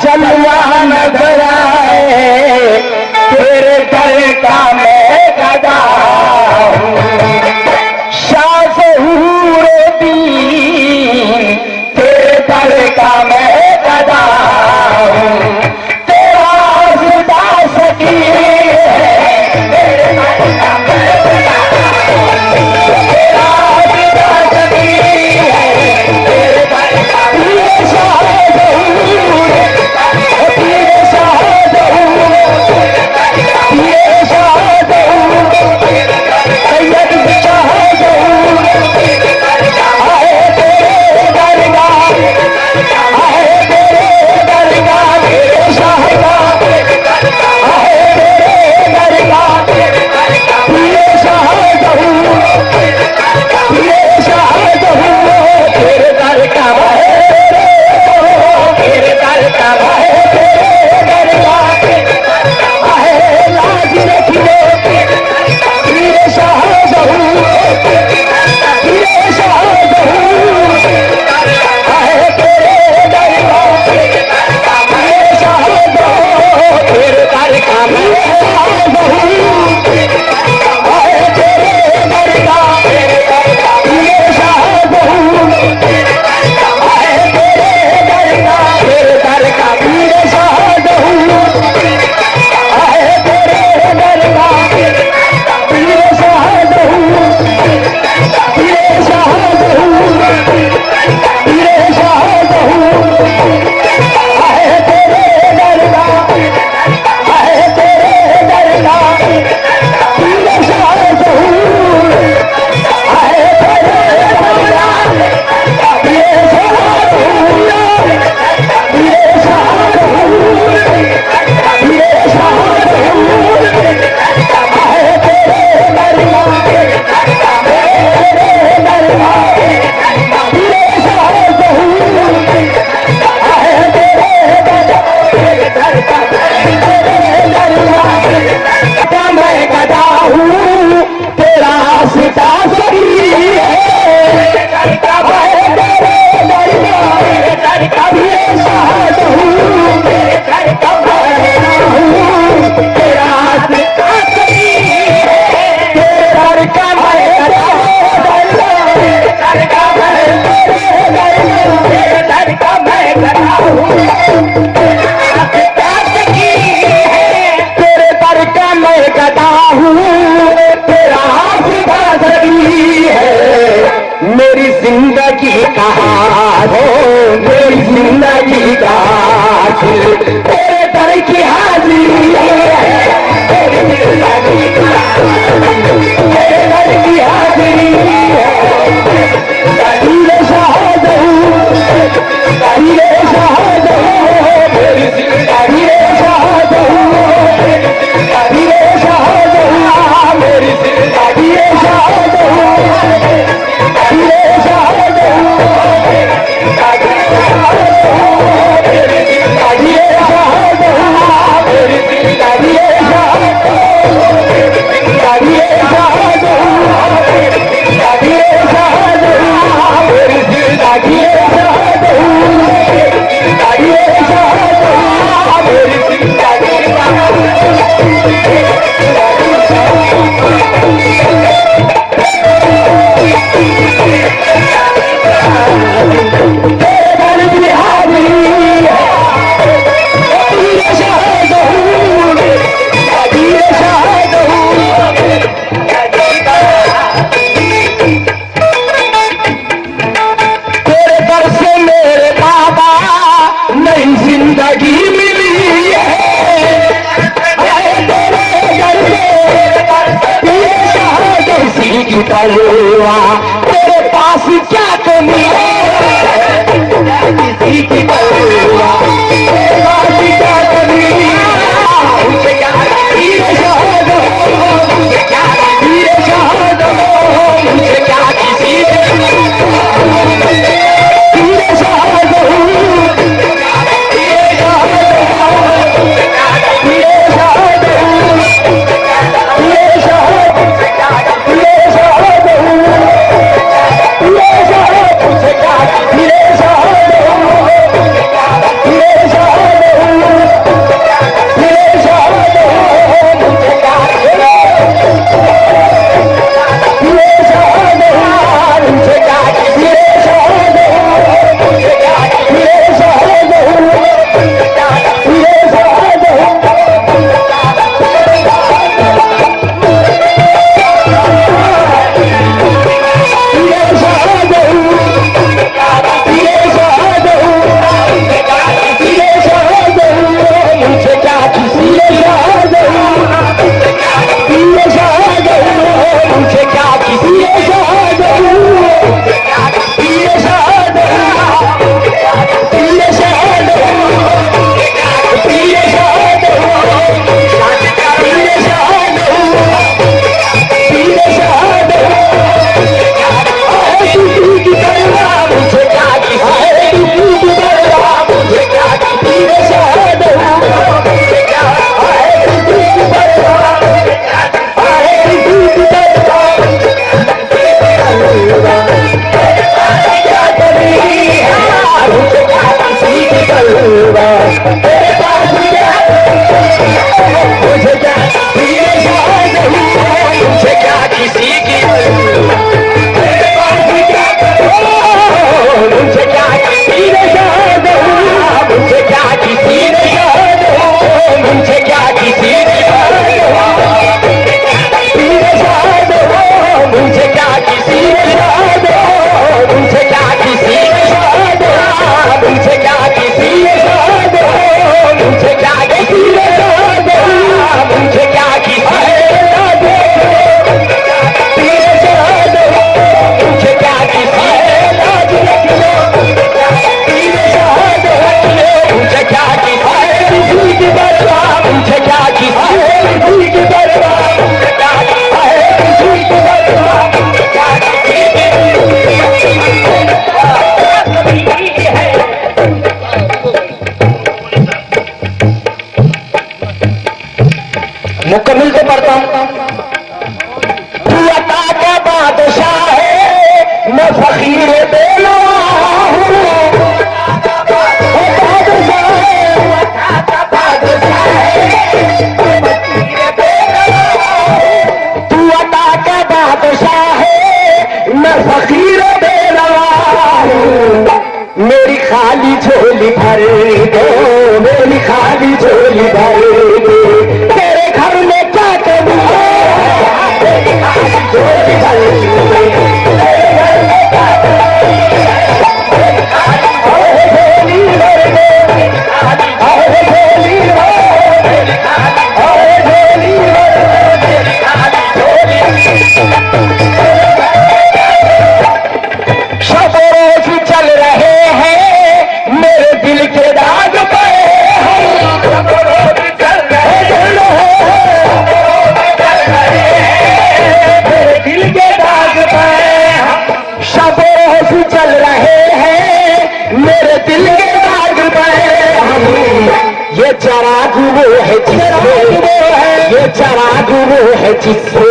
जलवा नजर आए तेरे दर का मैं गदा शाह ज़हूर दीन तेरे दर का मैं गदा तेरा जुदा सकी जिंदगी का हो मेरी जिंदगी का तेरे दर की हाजिरी है तेरे दर की हाजिरी है तेरे पास क्या कमी है किसी की बलुआ तेरे पास क्या कमी मुझे क्या हीरे शहद मुझे क्या हीरे शहद मुझे क्या किसी हीरे शहद Take मुझे क्या किसी मुकम्मिल तो पढ़ता हूं। तू अता का बादशाह है, मैं फकीर बेनवा हूं। तू अता का बादशाह है, मैं फकीर बेनवा हूं। मेरी खाली झोली भर दो, मेरी खाली झोली भर दो। घर में क्या करूं, मेरी खाली झोली भर दो। शब रोज चल रहे हैं मेरे दिल के दाग पे, शब रोज चल रहे हैं मेरे दिल के दाग पे, शब रोज चल रहे हैं मेरे दिल के दाग पे। ये चराग वो है जिससे, ये चराग वो है जिससे